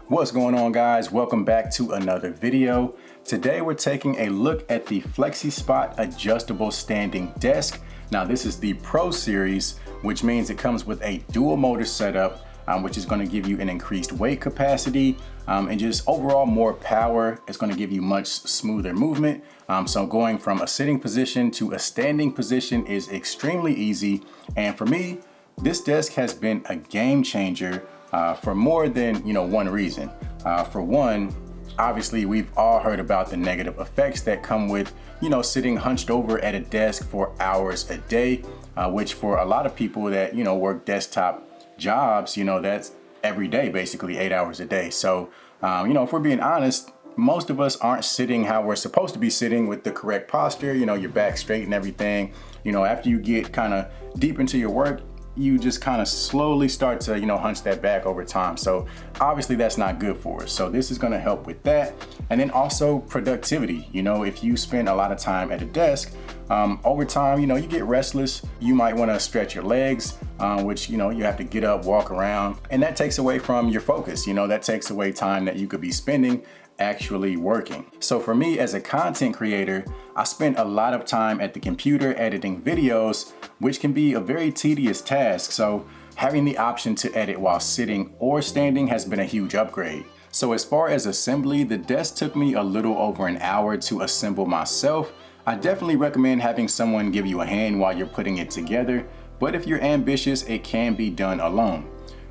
What's going on, guys? Welcome back to another video. Today we're taking a look at the Flexispot adjustable standing desk. Now this is the Pro series, which means it comes with a dual motor setup, which is going to give you an increased weight capacity and just overall more power. It's going to give you much smoother movement. So going from a sitting position to a standing position is extremely easy. And for me, this desk has been a game changer for more than one reason. For one, obviously we've all heard about the negative effects that come with sitting hunched over at a desk for hours a day, which for a lot of people that work desktop jobs, that's every day, basically 8 hours a day. So if we're being honest, most of us aren't sitting how we're supposed to be sitting with the correct posture, your back straight and everything. After you get kind of deep into your work, you just kind of slowly start to hunch that back over time. So obviously that's not good for us. So this is going to help with that. And then also productivity. If you spend a lot of time at a desk, over time, you get restless. You might want to stretch your legs, which you have to get up, walk around, and that takes away from your focus. That takes away time that you could be spending actually working. So for me as a content creator, I spend a lot of time at the computer editing videos, which can be a very tedious task. So having the option to edit while sitting or standing has been a huge upgrade. So as far as assembly, the desk took me a little over an hour to assemble myself. I definitely recommend having someone give you a hand while you're putting it together, but if you're ambitious, it can be done alone.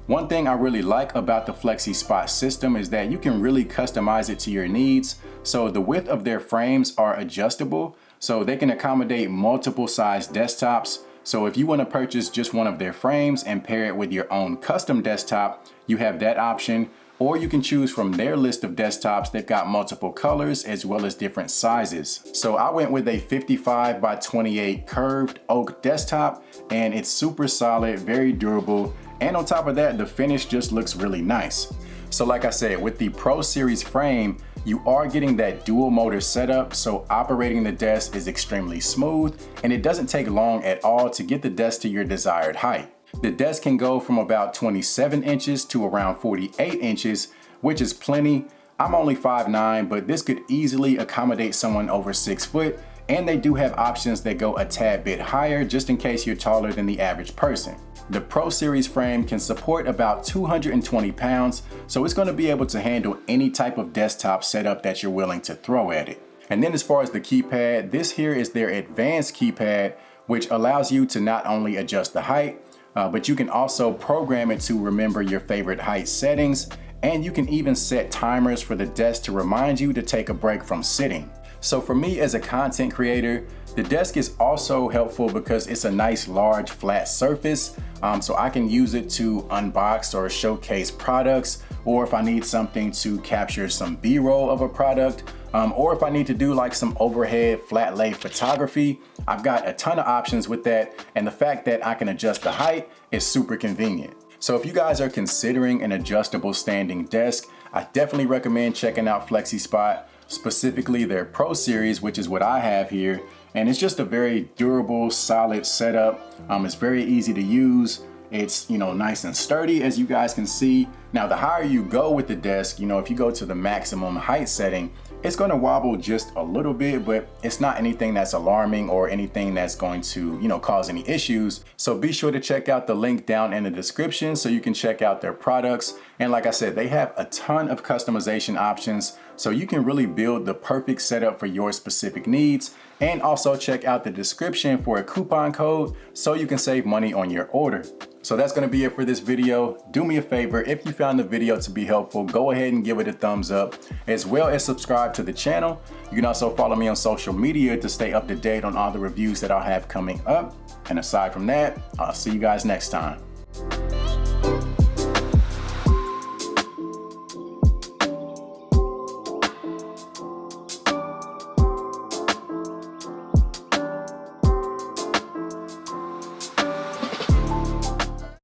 One thing I really like about the Flexispot system is that you can really customize it to your needs. So the width of their frames are adjustable, so they can accommodate multiple size desktops. So if you want to purchase just one of their frames and pair it with your own custom desktop, you have that option. Or you can choose from their list of desktops. They've got multiple colors as well as different sizes. So I went with a 55 by 28 curved oak desktop, and it's super solid, very durable. And on top of that, the finish just looks really nice. So like I said, with the Pro Series frame, you are getting that dual motor setup, so operating the desk is extremely smooth, and it doesn't take long at all to get the desk to your desired height. The desk can go from about 27 inches to around 48 inches, which is plenty. I'm only 5'9", but this could easily accommodate someone over 6 foot, and they do have options that go a tad bit higher just in case you're taller than the average person. The Pro Series frame can support about 220 pounds, so it's going to be able to handle any type of desktop setup that you're willing to throw at it. And then as far as the keypad, this here is their advanced keypad, which allows you to not only adjust the height, but you can also program it to remember your favorite height settings, and you can even set timers for the desk to remind you to take a break from sitting. So for me as a content creator, the desk is also helpful because it's a nice large flat surface, so I can use it to unbox or showcase products, or if I need something to capture some B-roll of a product, or if I need to do like some overhead flat lay photography. I've got a ton of options with that, and the fact that I can adjust the height is super convenient. So if you guys are considering an adjustable standing desk, I definitely recommend checking out Flexispot, specifically their Pro Series, which is what I have here. And it's just a very durable, solid setup. It's very easy to use. It's nice and sturdy, as you guys can see. Now, the higher you go with the desk, if you go to the maximum height setting, it's going to wobble just a little bit, but it's not anything that's alarming or anything that's going to, cause any issues. So be sure to check out the link down in the description so you can check out their products. And like I said, they have a ton of customization options, so you can really build the perfect setup for your specific needs. And also check out the description for a coupon code so you can save money on your order. So that's going to be it for this video. Do me a favor, if you found the video to be helpful, go ahead and give it a thumbs up, as well as subscribe to the channel. You can also follow me on social media to stay up to date on all the reviews that I'll have coming up. And aside from that, I'll see you guys next time.